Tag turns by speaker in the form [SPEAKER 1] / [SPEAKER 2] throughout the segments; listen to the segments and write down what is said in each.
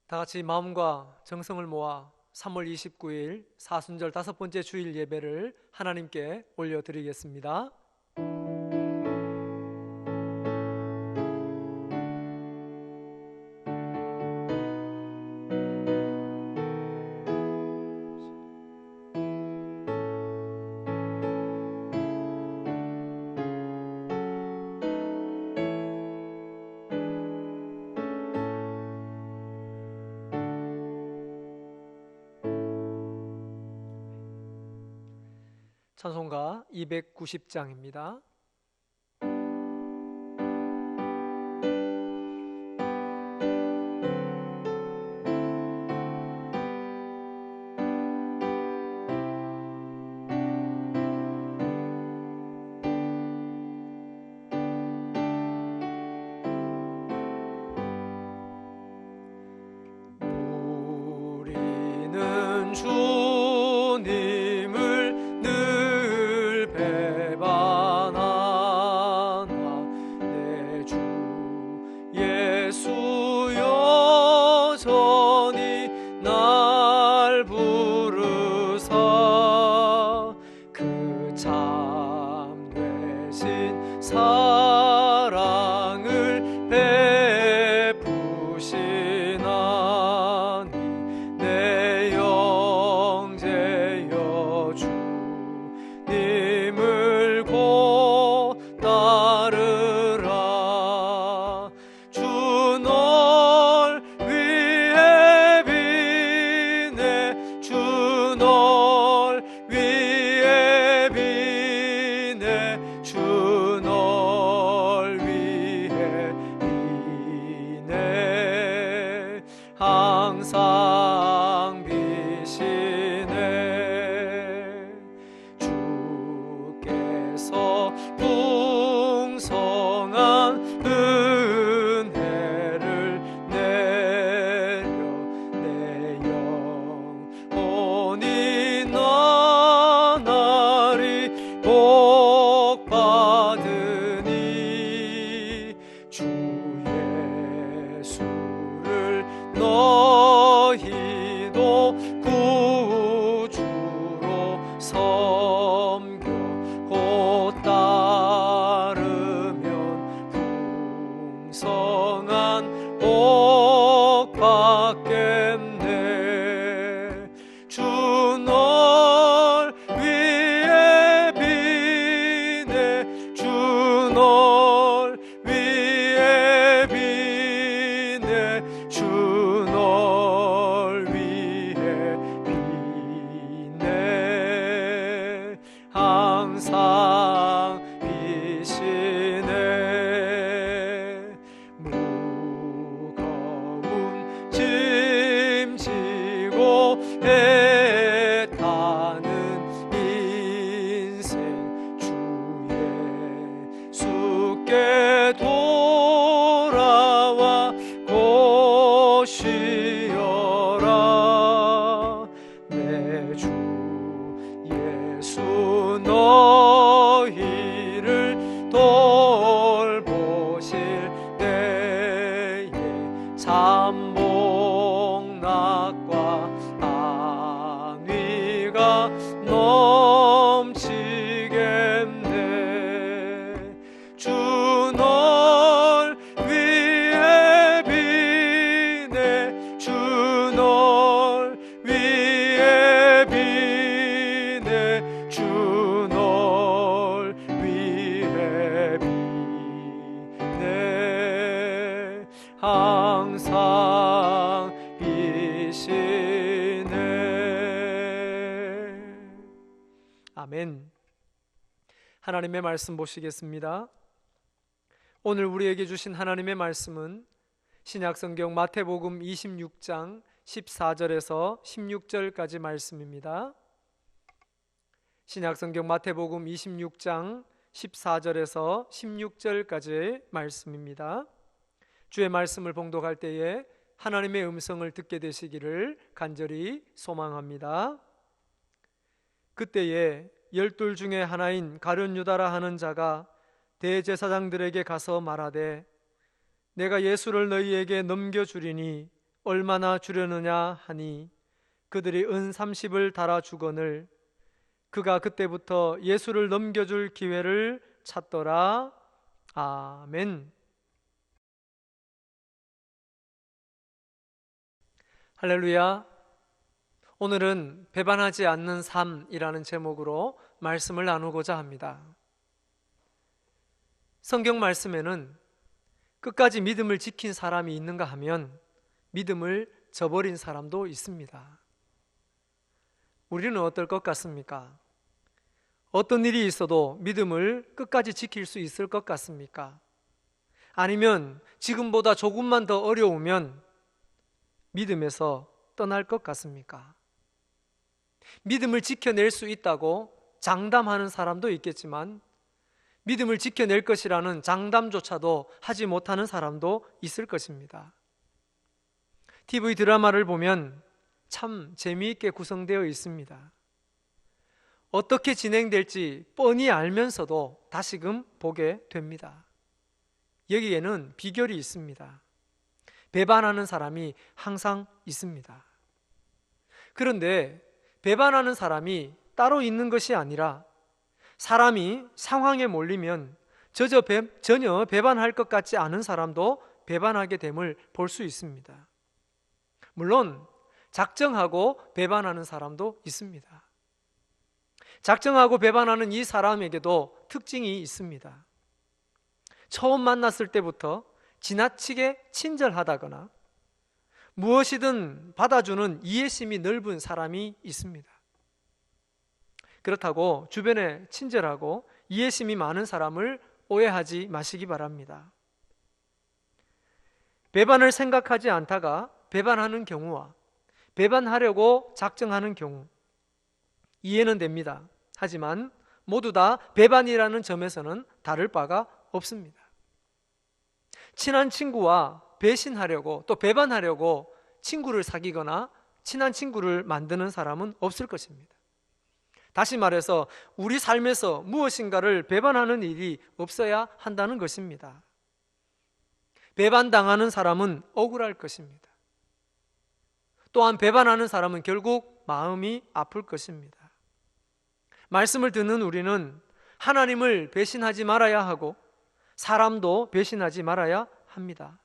[SPEAKER 1] 다 같이 마음과 정성을 모아 3월 29일 사순절 5번째 주일 예배를 하나님께 올려드리겠습니다. 찬송가 290장입니다. 우리는 주님을 늘 배반하나 내 주 예수 여전히 날 부르사 그 참되신 사랑을 베푸시나니 내 영제여 주님을 곧 따르라. 주 널 위해 비네 주 널 위해 비네 주 널 위해 비네 항상 비시네. 주께서 풍성한 은혜를 내려 내 영혼이 나날이 복받으니 주 예수를 너희도 구주로 섬겨 곧 따르면 풍성한 복 받겠네. 주 널 위해 비네 주 널 위해 비네 주 널 위해 비네 항상 비시네. 무거운 짐 지고 애타는 인생 주 예수께 돌아와 곧 쉬어라. 내 주 예수 너희를 돌보실 때에 참복락과 안위가 넘치겠네. 주 널 위해 비네 주 널 위해 비네 주 널 위해 비네 항상 비시네. 아멘. 하나님의 말씀 보시겠습니다. 오늘 우리에게 주신 하나님의 말씀은 신약성경 마태복음 26장 14절에서 16절까지 말씀입니다. 신약성경 마태복음 26장 14절에서 16절까지 말씀입니다. 주의 말씀을 봉독할 때에 하나님의 음성을 듣게 되시기를 간절히 소망합니다. 그때에 12 중에 하나인 가룟 유다라 하는 자가 대제사장들에게 가서 말하되 내가 예수를 너희에게 넘겨주리니 얼마나 주려느냐 하니 그들이 은 30을 달아 주거늘 그가 그때부터 예수를 넘겨줄 기회를 찾더라. 아멘. 할렐루야. 오늘은 배반하지 않는 삶이라는 제목으로 말씀을 나누고자 합니다. 성경 말씀에는 끝까지 믿음을 지킨 사람이 있는가 하면 믿음을 저버린 사람도 있습니다. 우리는 어떨 것 같습니까? 어떤 일이 있어도 믿음을 끝까지 지킬 수 있을 것 같습니까? 아니면 지금보다 조금만 더 어려우면 믿음에서 떠날 것 같습니까? 믿음을 지켜낼 수 있다고 장담하는 사람도 있겠지만 믿음을 지켜낼 것이라는 장담조차도 하지 못하는 사람도 있을 것입니다. TV 드라마를 보면 참 재미있게 구성되어 있습니다. 어떻게 진행될지 뻔히 알면서도 다시금 보게 됩니다. 여기에는 비결이 있습니다. 배반하는 사람이 항상 있습니다. 그런데 배반하는 사람이 따로 있는 것이 아니라 사람이 상황에 몰리면 전혀 배반할 것 같지 않은 사람도 배반하게 됨을 볼 수 있습니다. 물론 작정하고 배반하는 사람도 있습니다. 작정하고 배반하는 이 사람에게도 특징이 있습니다. 처음 만났을 때부터 지나치게 친절하다거나 무엇이든 받아주는 이해심이 넓은 사람이 있습니다. 그렇다고 주변에 친절하고 이해심이 많은 사람을 오해하지 마시기 바랍니다. 배반을 생각하지 않다가 배반하는 경우와 배반하려고 작정하는 경우 이해는 됩니다. 하지만 모두 다 배반이라는 점에서는 다를 바가 없습니다. 친한 친구와 배신하려고 또 배반하려고 친구를 사귀거나 친한 친구를 만드는 사람은 없을 것입니다. 다시 말해서 우리 삶에서 무엇인가를 배반하는 일이 없어야 한다는 것입니다. 배반당하는 사람은 억울할 것입니다. 또한 배반하는 사람은 결국 마음이 아플 것입니다. 말씀을 듣는 우리는 하나님을 배신하지 말아야 하고 사람도 배신하지 말아야 합니다.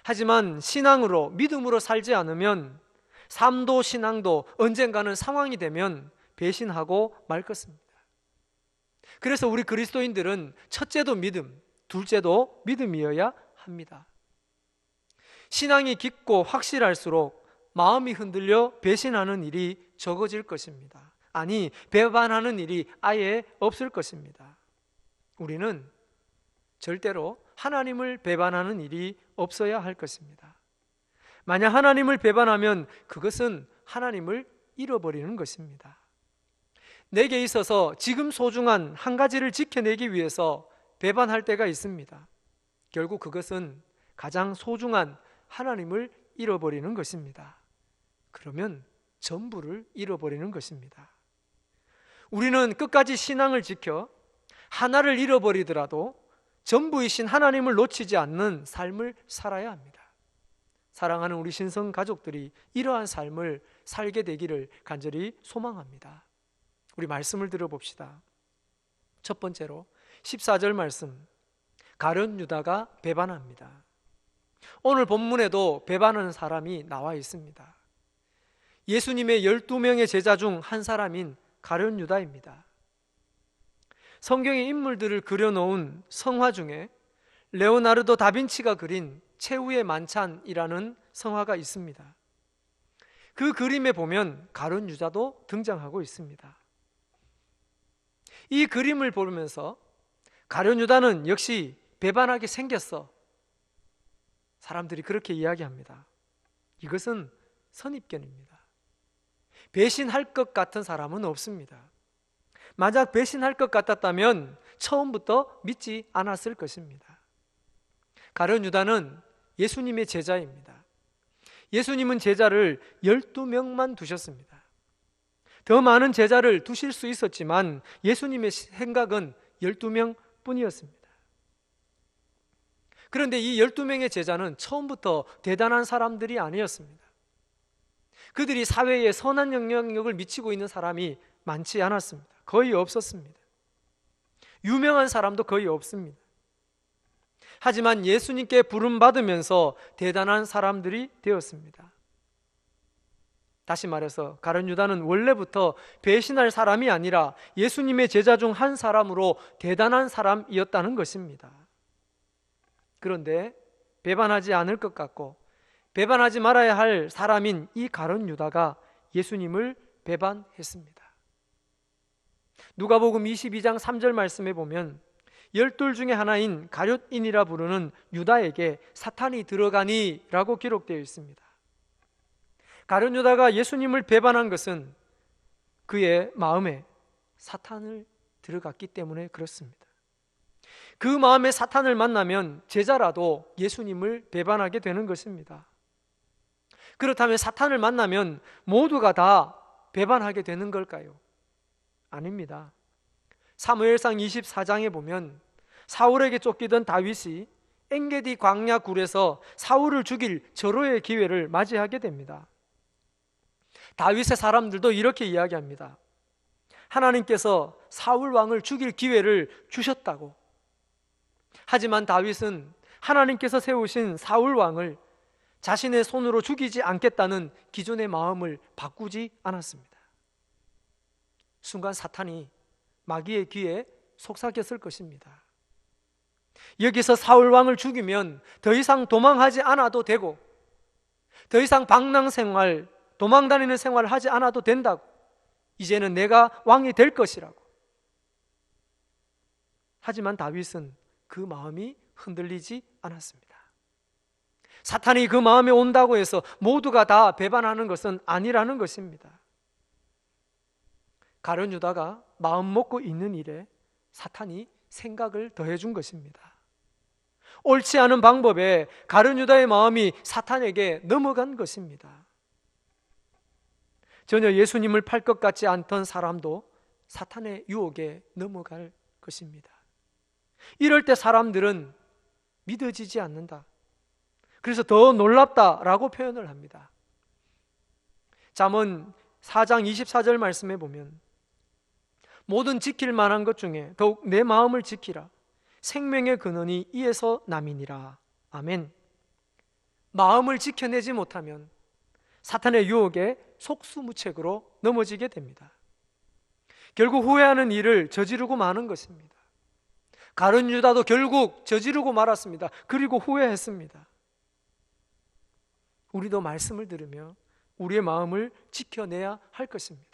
[SPEAKER 1] 하지만 신앙으로 믿음으로 살지 않으면 삶도 신앙도 언젠가는 상황이 되면 배신하고 말 것입니다. 그래서 우리 그리스도인들은 첫째도 믿음, 둘째도 믿음이어야 합니다. 신앙이 깊고 확실할수록 마음이 흔들려 배신하는 일이 적어질 것입니다. 아니, 배반하는 일이 아예 없을 것입니다. 우리는 절대로 하나님을 배반하는 일이 없어야 할 것입니다. 만약 하나님을 배반하면 그것은 하나님을 잃어버리는 것입니다. 내게 있어서 지금 소중한 한 가지를 지켜내기 위해서 배반할 때가 있습니다. 결국 그것은 가장 소중한 하나님을 잃어버리는 것입니다. 그러면 전부를 잃어버리는 것입니다. 우리는 끝까지 신앙을 지켜 하나를 잃어버리더라도 전부이신 하나님을 놓치지 않는 삶을 살아야 합니다. 사랑하는 우리 신성 가족들이 이러한 삶을 살게 되기를 간절히 소망합니다. 우리 말씀을 들어봅시다. 첫 번째로 14절 말씀, 가룟 유다가 배반합니다. 오늘 본문에도 배반하는 사람이 나와 있습니다. 예수님의 12명의 제자 중 한 사람인 가룟 유다입니다. 성경의 인물들을 그려놓은 성화 중에 레오나르도 다빈치가 그린 최후의 만찬이라는 성화가 있습니다. 그 그림에 보면 가룟 유다도 등장하고 있습니다. 이 그림을 보면서 가룟 유다는 역시 배반하게 생겼어, 사람들이 그렇게 이야기합니다. 이것은 선입견입니다. 배신할 것 같은 사람은 없습니다. 만약 배신할 것 같았다면 처음부터 믿지 않았을 것입니다. 가룟 유다는 예수님의 제자입니다. 예수님은 제자를 12명만 두셨습니다. 더 많은 제자를 두실 수 있었지만 예수님의 생각은 12명 뿐이었습니다. 그런데 이 12명의 제자는 처음부터 대단한 사람들이 아니었습니다. 그들이 사회에 선한 영향력을 미치고 있는 사람이 많지 않았습니다. 거의 없었습니다. 유명한 사람도 거의 없습니다. 하지만 예수님께 부름받으면서 대단한 사람들이 되었습니다. 다시 말해서 가룟 유다는 원래부터 배신할 사람이 아니라 예수님의 제자 중 한 사람으로 대단한 사람이었다는 것입니다. 그런데 배반하지 않을 것 같고 배반하지 말아야 할 사람인 이 가룟 유다가 예수님을 배반했습니다. 누가복음 22장 3절 말씀에 보면 열둘 중에 하나인 가룟인이라 부르는 유다에게 사탄이 들어가니 라고 기록되어 있습니다. 가룟 유다가 예수님을 배반한 것은 그의 마음에 사탄을 들어갔기 때문에 그렇습니다. 그 마음에 사탄을 만나면 제자라도 예수님을 배반하게 되는 것입니다. 그렇다면 사탄을 만나면 모두가 다 배반하게 되는 걸까요? 아닙니다. 사무엘상 24장에 보면 사울에게 쫓기던 다윗이 엔게디 광야 굴에서 사울을 죽일 절호의 기회를 맞이하게 됩니다. 다윗의 사람들도 이렇게 이야기합니다. 하나님께서 사울 왕을 죽일 기회를 주셨다고. 하지만 다윗은 하나님께서 세우신 사울 왕을 자신의 손으로 죽이지 않겠다는 기존의 마음을 바꾸지 않았습니다. 순간 사탄이 마귀의 귀에 속삭였을 것입니다. 여기서 사울 왕을 죽이면 더 이상 도망하지 않아도 되고 더 이상 방랑 생활, 도망다니는 생활을 하지 않아도 된다고. 이제는 내가 왕이 될 것이라고. 하지만 다윗은 그 마음이 흔들리지 않았습니다. 사탄이 그 마음에 온다고 해서 모두가 다 배반하는 것은 아니라는 것입니다. 가룟 유다가 마음 먹고 있는 일에 사탄이 생각을 더해준 것입니다. 옳지 않은 방법에 가룟 유다의 마음이 사탄에게 넘어간 것입니다. 전혀 예수님을 팔 것 같지 않던 사람도 사탄의 유혹에 넘어갈 것입니다. 이럴 때 사람들은 믿어지지 않는다. 그래서 더 놀랍다라고 표현을 합니다. 잠언 4장 24절 말씀에 보면 모든 지킬 만한 것 중에 더욱 내 마음을 지키라. 생명의 근원이 이에서 남이니라. 아멘. 마음을 지켜내지 못하면 사탄의 유혹에 속수무책으로 넘어지게 됩니다. 결국 후회하는 일을 저지르고 마는 것입니다. 가룟 유다도 결국 저지르고 말았습니다. 그리고 후회했습니다. 우리도 말씀을 들으며 우리의 마음을 지켜내야 할 것입니다.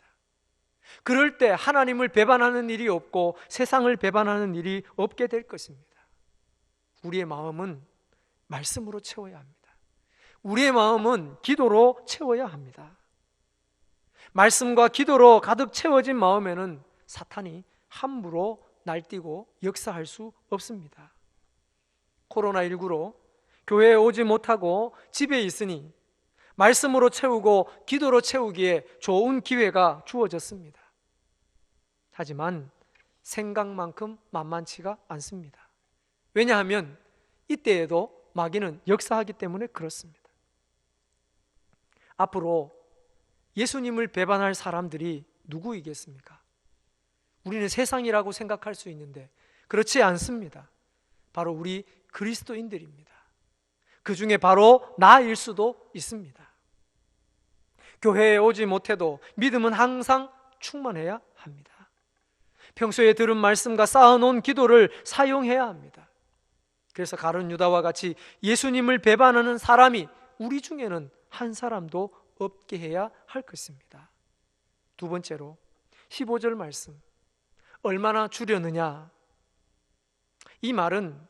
[SPEAKER 1] 그럴 때 하나님을 배반하는 일이 없고 세상을 배반하는 일이 없게 될 것입니다. 우리의 마음은 말씀으로 채워야 합니다. 우리의 마음은 기도로 채워야 합니다. 말씀과 기도로 가득 채워진 마음에는 사탄이 함부로 날뛰고 역사할 수 없습니다. 코로나19로 교회에 오지 못하고 집에 있으니 말씀으로 채우고 기도로 채우기에 좋은 기회가 주어졌습니다. 하지만 생각만큼 만만치가 않습니다. 왜냐하면 이때에도 마귀는 역사하기 때문에 그렇습니다. 앞으로 예수님을 배반할 사람들이 누구이겠습니까? 우리는 세상이라고 생각할 수 있는데 그렇지 않습니다. 바로 우리 그리스도인들입니다. 그 중에 바로 나일 수도 있습니다. 교회에 오지 못해도 믿음은 항상 충만해야 합니다. 평소에 들은 말씀과 쌓아놓은 기도를 사용해야 합니다. 그래서 가룟 유다와 같이 예수님을 배반하는 사람이 우리 중에는 한 사람도 없게 해야 할 것입니다. 두 번째로 15절 말씀, 얼마나 주려느냐. 이 말은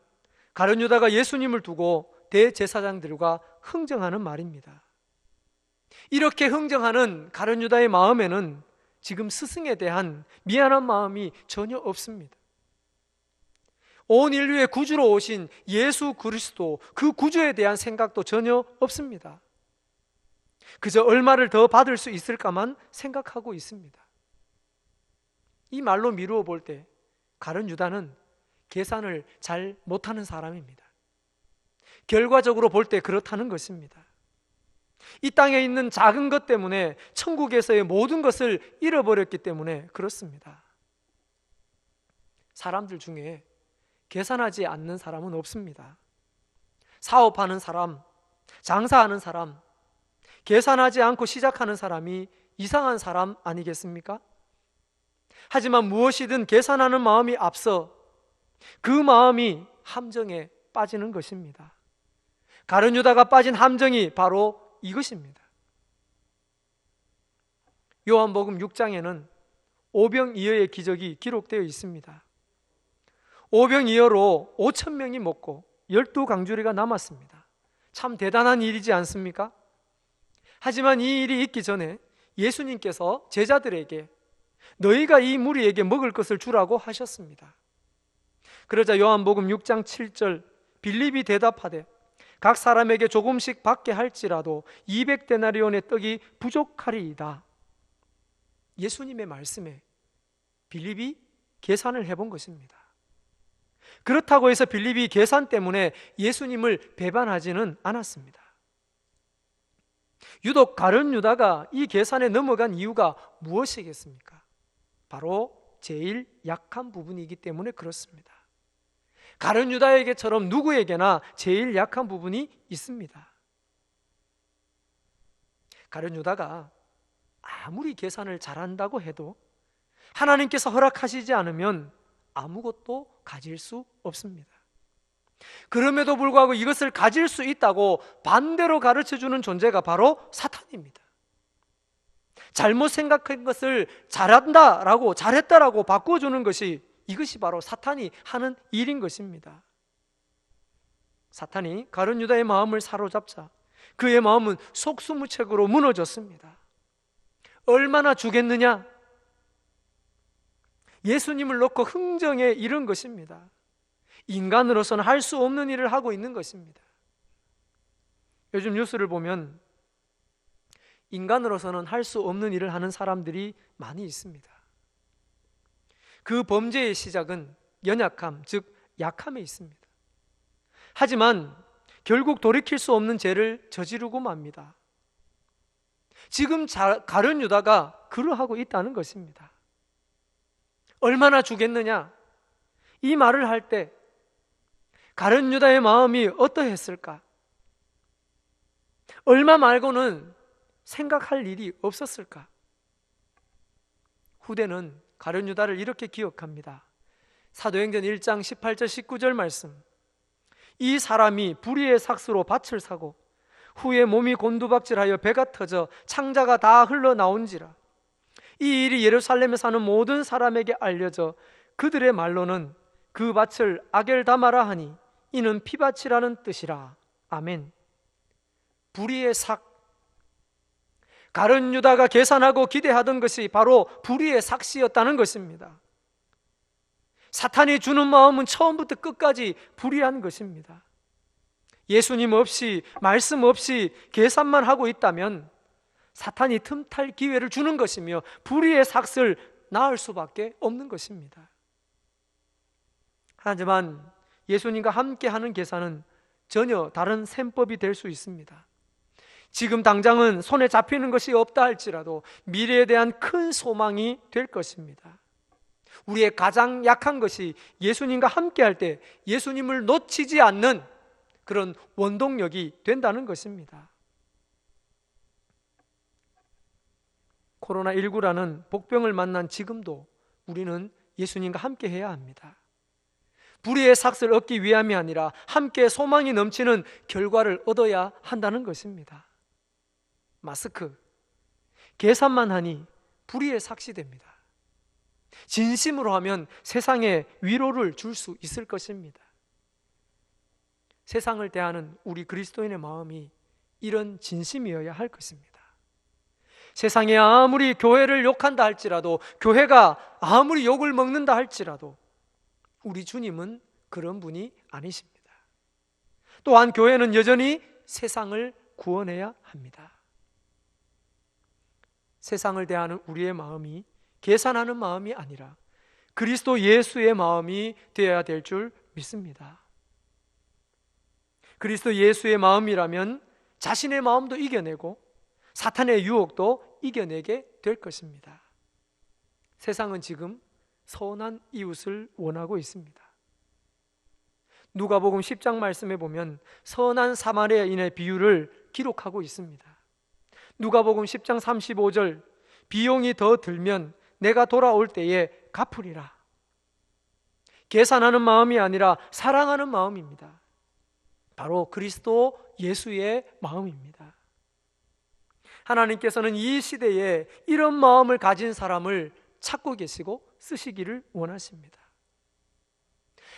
[SPEAKER 1] 가룟 유다가 예수님을 두고 대제사장들과 흥정하는 말입니다. 이렇게 흥정하는 가룟 유다의 마음에는 지금 스승에 대한 미안한 마음이 전혀 없습니다. 온 인류의 구주로 오신 예수 그리스도, 그 구주에 대한 생각도 전혀 없습니다. 그저 얼마를 더 받을 수 있을까만 생각하고 있습니다. 이 말로 미루어 볼 때 가룟 유다는 계산을 잘 못하는 사람입니다. 결과적으로 볼 때 그렇다는 것입니다. 이 땅에 있는 작은 것 때문에 천국에서의 모든 것을 잃어버렸기 때문에 그렇습니다. 사람들 중에 계산하지 않는 사람은 없습니다. 사업하는 사람, 장사하는 사람, 계산하지 않고 시작하는 사람이 이상한 사람 아니겠습니까? 하지만 무엇이든 계산하는 마음이 앞서 그 마음이 함정에 빠지는 것입니다. 가룟 유다가 빠진 함정이 바로 이것입니다. 요한복음 6장에는 오병이어의 기적이 기록되어 있습니다. 오병이어로 5,000명이 먹고 12강주리가 남았습니다. 참 대단한 일이지 않습니까? 하지만 이 일이 있기 전에 예수님께서 제자들에게 너희가 이 무리에게 먹을 것을 주라고 하셨습니다. 그러자 요한복음 6장 7절 빌립이 대답하되 각 사람에게 조금씩 받게 할지라도 200데나리온의 떡이 부족하리이다. 예수님의 말씀에 빌립이 계산을 해본 것입니다. 그렇다고 해서 빌립이 계산 때문에 예수님을 배반하지는 않았습니다. 유독 가룟 유다가 이 계산에 넘어간 이유가 무엇이겠습니까? 바로 제일 약한 부분이기 때문에 그렇습니다. 가룟 유다에게처럼 누구에게나 제일 약한 부분이 있습니다. 가룟 유다가 아무리 계산을 잘한다고 해도 하나님께서 허락하시지 않으면 아무것도 가질 수 없습니다. 그럼에도 불구하고 이것을 가질 수 있다고 반대로 가르쳐주는 존재가 바로 사탄입니다. 잘못 생각한 것을 잘한다라고, 잘했다라고 바꿔주는 것이, 이것이 바로 사탄이 하는 일인 것입니다. 사탄이 가룟 유다의 마음을 사로잡자 그의 마음은 속수무책으로 무너졌습니다. 얼마나 주겠느냐? 예수님을 놓고 흥정에 이른 것입니다. 인간으로서는 할 수 없는 일을 하고 있는 것입니다. 요즘 뉴스를 보면 인간으로서는 할 수 없는 일을 하는 사람들이 많이 있습니다. 그 범죄의 시작은 연약함, 즉 약함에 있습니다. 하지만 결국 돌이킬 수 없는 죄를 저지르고 맙니다. 지금 가룟 유다가 그러하고 있다는 것입니다. 얼마나 주겠느냐? 이 말을 할 때 가룟 유다의 마음이 어떠했을까? 얼마 말고는 생각할 일이 없었을까? 후대는 가룟 유다를 이렇게 기억합니다. 사도행전 1장 18절 19절 말씀. 이 사람이 불의의 삭스로 밭을 사고 후에 몸이 곤두박질하여 배가 터져 창자가 다 흘러나온지라. 이 일이 예루살렘에 사는 모든 사람에게 알려져 그들의 말로는 그 밭을 아겔다마라 하니 이는 피밭이라는 뜻이라. 아멘. 불의의 삭. 가룟 유다가 계산하고 기대하던 것이 바로 불의의 삭시였다는 것입니다. 사탄이 주는 마음은 처음부터 끝까지 불의한 것입니다. 예수님 없이, 말씀 없이 계산만 하고 있다면 사탄이 틈탈 기회를 주는 것이며 불의의 삭을 낳을 수밖에 없는 것입니다. 하지만 예수님과 함께하는 계산은 전혀 다른 셈법이 될 수 있습니다. 지금 당장은 손에 잡히는 것이 없다 할지라도 미래에 대한 큰 소망이 될 것입니다. 우리의 가장 약한 것이 예수님과 함께할 때 예수님을 놓치지 않는 그런 원동력이 된다는 것입니다. 코로나19라는 복병을 만난 지금도 우리는 예수님과 함께 해야 합니다. 불의의 삭을 얻기 위함이 아니라 함께 소망이 넘치는 결과를 얻어야 한다는 것입니다. 마스크, 계산만 하니 불의의 삭이 됩니다. 진심으로 하면 세상에 위로를 줄 수 있을 것입니다. 세상을 대하는 우리 그리스도인의 마음이 이런 진심이어야 할 것입니다. 세상에 아무리 교회를 욕한다 할지라도, 교회가 아무리 욕을 먹는다 할지라도 우리 주님은 그런 분이 아니십니다. 또한 교회는 여전히 세상을 구원해야 합니다. 세상을 대하는 우리의 마음이 계산하는 마음이 아니라 그리스도 예수의 마음이 되어야 될 줄 믿습니다. 그리스도 예수의 마음이라면 자신의 마음도 이겨내고 사탄의 유혹도 이겨내게 될 것입니다. 세상은 지금 선한 이웃을 원하고 있습니다. 누가복음 10장 말씀에 보면 선한 사마리아인의 비유를 기록하고 있습니다. 누가복음 10장 35절, 비용이 더 들면 내가 돌아올 때에 갚으리라. 계산하는 마음이 아니라 사랑하는 마음입니다. 바로 그리스도 예수의 마음입니다. 하나님께서는 이 시대에 이런 마음을 가진 사람을 찾고 계시고 쓰시기를 원하십니다.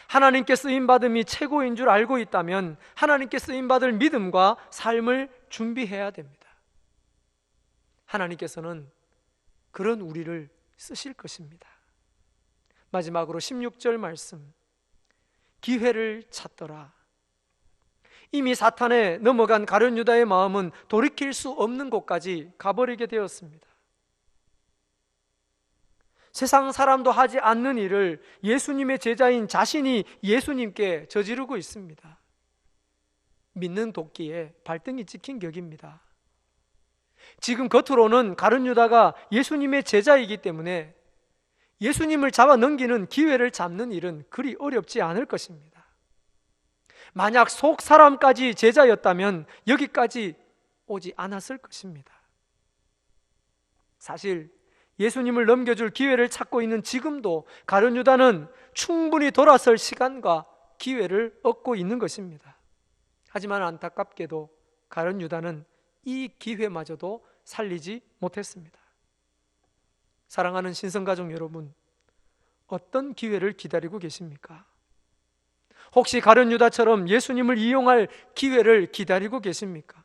[SPEAKER 1] 하나님께 쓰임받음이 최고인 줄 알고 있다면 하나님께 쓰임받을 믿음과 삶을 준비해야 됩니다. 하나님께서는 그런 우리를 쓰실 것입니다. 마지막으로 16절 말씀, 기회를 찾더라. 이미 사탄에 넘어간 가룟 유다의 마음은 돌이킬 수 없는 곳까지 가버리게 되었습니다. 세상 사람도 하지 않는 일을 예수님의 제자인 자신이 예수님께 저지르고 있습니다. 믿는 도끼에 발등이 찍힌 격입니다. 지금 겉으로는 가룟 유다가 예수님의 제자이기 때문에 예수님을 잡아 넘기는 기회를 잡는 일은 그리 어렵지 않을 것입니다. 만약 속 사람까지 제자였다면 여기까지 오지 않았을 것입니다. 사실 예수님을 넘겨줄 기회를 찾고 있는 지금도 가룟 유다는 충분히 돌아설 시간과 기회를 얻고 있는 것입니다. 하지만 안타깝게도 가룟 유다는 이 기회마저도 살리지 못했습니다. 사랑하는 신성가족 여러분, 어떤 기회를 기다리고 계십니까? 혹시 가룟 유다처럼 예수님을 이용할 기회를 기다리고 계십니까?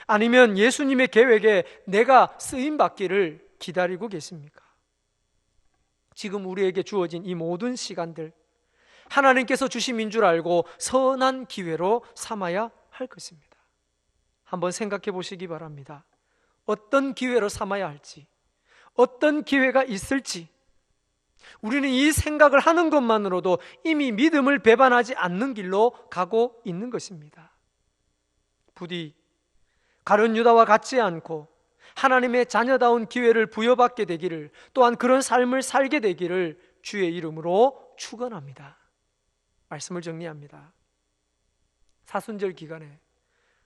[SPEAKER 1] 아니면 예수님의 계획에 내가 쓰임받기를 기다리고 계십니까? 지금 우리에게 주어진 이 모든 시간들, 하나님께서 주심인 줄 알고 선한 기회로 삼아야 할 것입니다. 한번 생각해 보시기 바랍니다. 어떤 기회로 삼아야 할지, 어떤 기회가 있을지. 우리는 이 생각을 하는 것만으로도 이미 믿음을 배반하지 않는 길로 가고 있는 것입니다. 부디 가룟 유다와 같지 않고 하나님의 자녀다운 기회를 부여받게 되기를, 또한 그런 삶을 살게 되기를 주의 이름으로 축원합니다. 말씀을 정리합니다. 사순절 기간에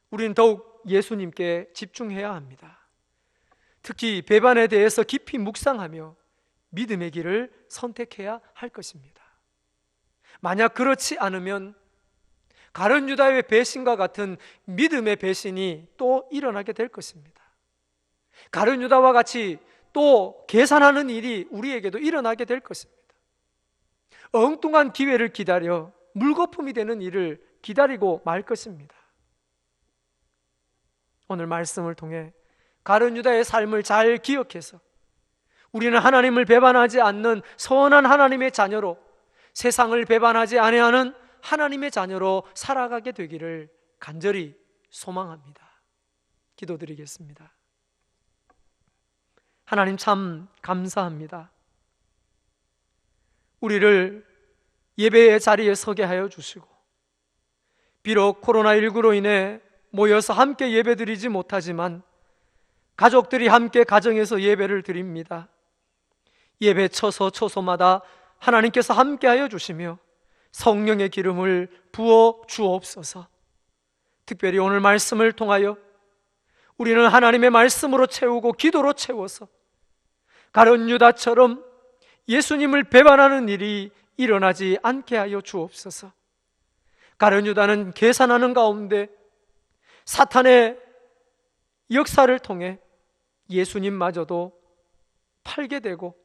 [SPEAKER 1] 우리는 더욱 예수님께 집중해야 합니다. 특히 배반에 대해서 깊이 묵상하며 믿음의 길을 선택해야 할 것입니다. 만약 그렇지 않으면 가룟 유다의 배신과 같은 믿음의 배신이 또 일어나게 될 것입니다. 가룟 유다와 같이 또 계산하는 일이 우리에게도 일어나게 될 것입니다. 엉뚱한 기회를 기다려 물거품이 되는 일을 기다리고 말 것입니다. 오늘 말씀을 통해 가룟 유다의 삶을 잘 기억해서 우리는 하나님을 배반하지 않는 선한 하나님의 자녀로, 세상을 배반하지 아니하는 하나님의 자녀로 살아가게 되기를 간절히 소망합니다. 기도드리겠습니다. 하나님 참 감사합니다. 우리를 예배의 자리에 서게 하여 주시고, 비록 코로나19로 인해 모여서 함께 예배드리지 못하지만 가족들이 함께 가정에서 예배를 드립니다. 예배 처소마다 하나님께서 함께하여 주시며 성령의 기름을 부어 주옵소서. 특별히 오늘 말씀을 통하여 우리는 하나님의 말씀으로 채우고 기도로 채워서 가룟 유다처럼 예수님을 배반하는 일이 일어나지 않게 하여 주옵소서. 가룟 유다는 계산하는 가운데 사탄의 역사를 통해 예수님마저도 팔게 되고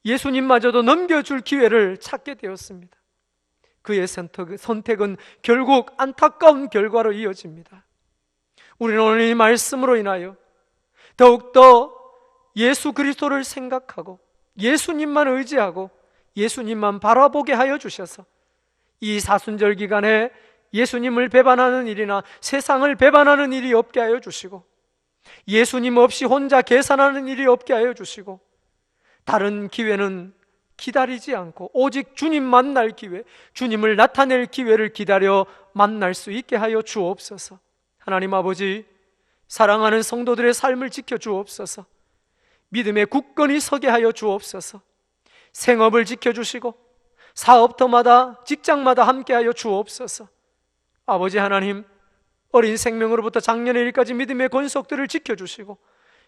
[SPEAKER 1] 예수님마저도 넘겨줄 기회를 찾게 되었습니다. 그의 선택은 결국 안타까운 결과로 이어집니다. 우리는 오늘 이 말씀으로 인하여 더욱더 예수 그리스도를 생각하고 예수님만 의지하고 예수님만 바라보게 하여 주셔서 이 사순절 기간에 예수님을 배반하는 일이나 세상을 배반하는 일이 없게 하여 주시고, 예수님 없이 혼자 계산하는 일이 없게 하여 주시고, 다른 기회는 기다리지 않고 오직 주님 만날 기회, 주님을 나타낼 기회를 기다려 만날 수 있게 하여 주옵소서. 하나님 아버지, 사랑하는 성도들의 삶을 지켜 주옵소서. 믿음의 굳건히 서게 하여 주옵소서. 생업을 지켜주시고 사업터마다 직장마다 함께하여 주옵소서. 아버지 하나님, 어린 생명으로부터 장년의 일까지 믿음의 권속들을 지켜주시고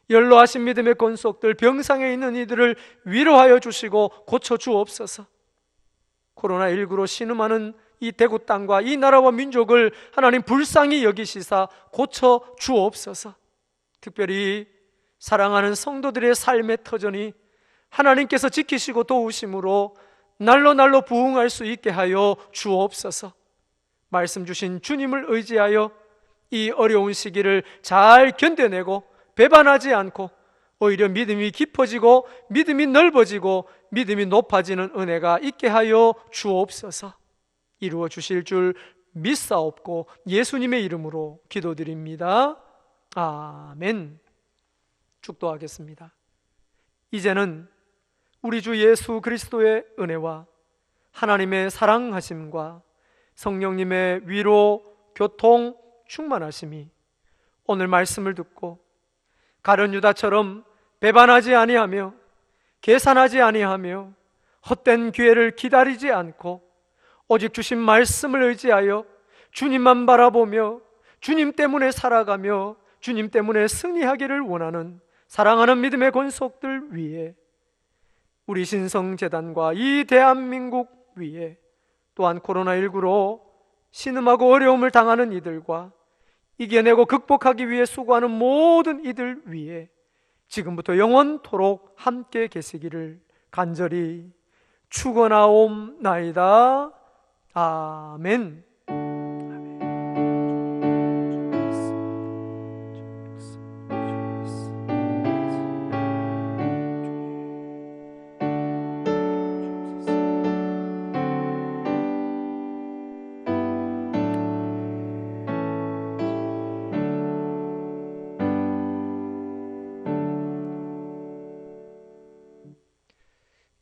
[SPEAKER 1] 연로하신 믿음의 권속들, 병상에 있는 이들을 위로하여 주시고 고쳐 주옵소서. 코로나19로 신음하는 이 대구 땅과 이 나라와 민족을 하나님 불쌍히 여기시사 고쳐 주옵소서. 특별히 사랑하는 성도들의 삶의 터전이 하나님께서 지키시고 도우심으로 날로 날로 부흥할 수 있게 하여 주옵소서. 말씀 주신 주님을 의지하여 이 어려운 시기를 잘 견뎌내고 배반하지 않고 오히려 믿음이 깊어지고 믿음이 넓어지고 믿음이 높아지는 은혜가 있게 하여 주옵소서. 이루어 주실 줄 믿사옵고 예수님의 이름으로 기도드립니다. 아멘. 축도하겠습니다. 이제는 우리 주 예수 그리스도의 은혜와 하나님의 사랑하심과 성령님의 위로, 교통, 충만하심이 오늘 말씀을 듣고 가룟 유다처럼 배반하지 아니하며 계산하지 아니하며 헛된 기회를 기다리지 않고 오직 주신 말씀을 의지하여 주님만 바라보며 주님 때문에 살아가며 주님 때문에 승리하기를 원하는 사랑하는 믿음의 권속들 위에, 우리 신성재단과 이 대한민국 위에, 또한 코로나19로 신음하고 어려움을 당하는 이들과 이겨내고 극복하기 위해 수고하는 모든 이들 위에 지금부터 영원토록 함께 계시기를 간절히 축원하옵나이다. 아멘.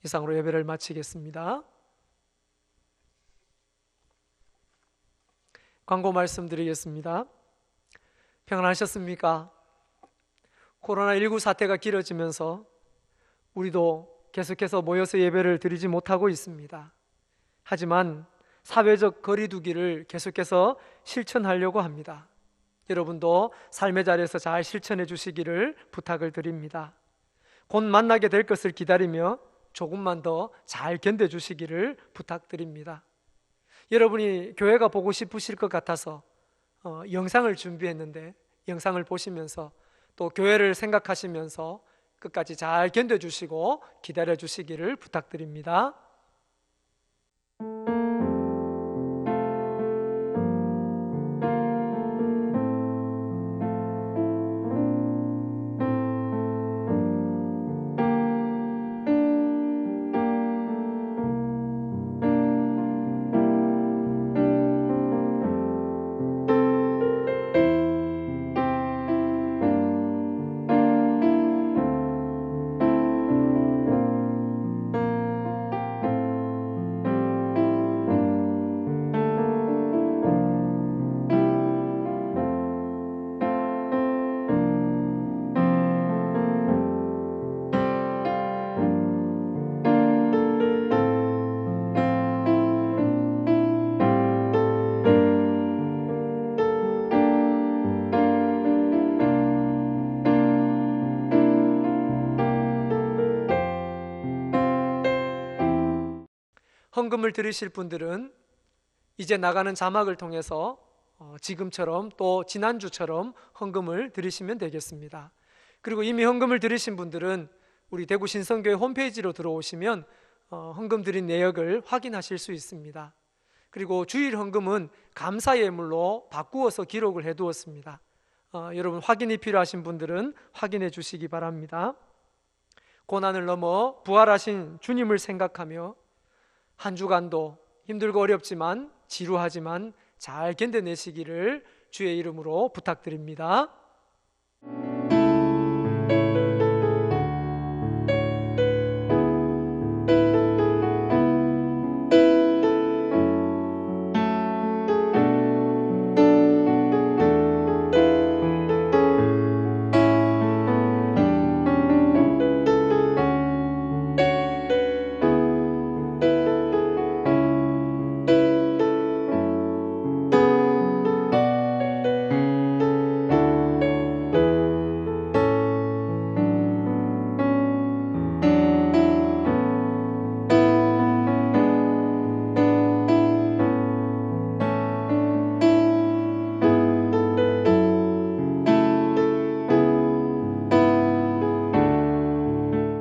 [SPEAKER 1] 이상으로 예배를 마치겠습니다. 광고 말씀드리겠습니다. 평안하셨습니까? 코로나19 사태가 길어지면서 우리도 계속해서 모여서 예배를 드리지 못하고 있습니다. 하지만 사회적 거리 두기를 계속해서 실천하려고 합니다. 여러분도 삶의 자리에서 잘 실천해 주시기를 부탁을 드립니다. 곧 만나게 될 것을 기다리며 조금만 더 잘 견뎌주시기를 부탁드립니다. 여러분이 교회가 보고 싶으실 것 같아서 영상을 준비했는데 영상을 보시면서 또 교회를 생각하시면서 끝까지 잘 견뎌주시고 기다려주시기를 부탁드립니다. 헌금을 드리실 분들은 이제 나가는 자막을 통해서 지금처럼 또 지난주처럼 헌금을 드리시면 되겠습니다. 그리고 이미 헌금을 드리신 분들은 우리 대구 신성교회 홈페이지로 들어오시면 헌금 드린 내역을 확인하실 수 있습니다. 그리고 주일 헌금은 감사 예물로 바꾸어서 기록을 해두었습니다. 여러분 확인이 필요하신 분들은 확인해 주시기 바랍니다. 고난을 넘어 부활하신 주님을 생각하며 한 주간도 힘들고 어렵지만 지루하지만 잘 견뎌내시기를 주의 이름으로 부탁드립니다.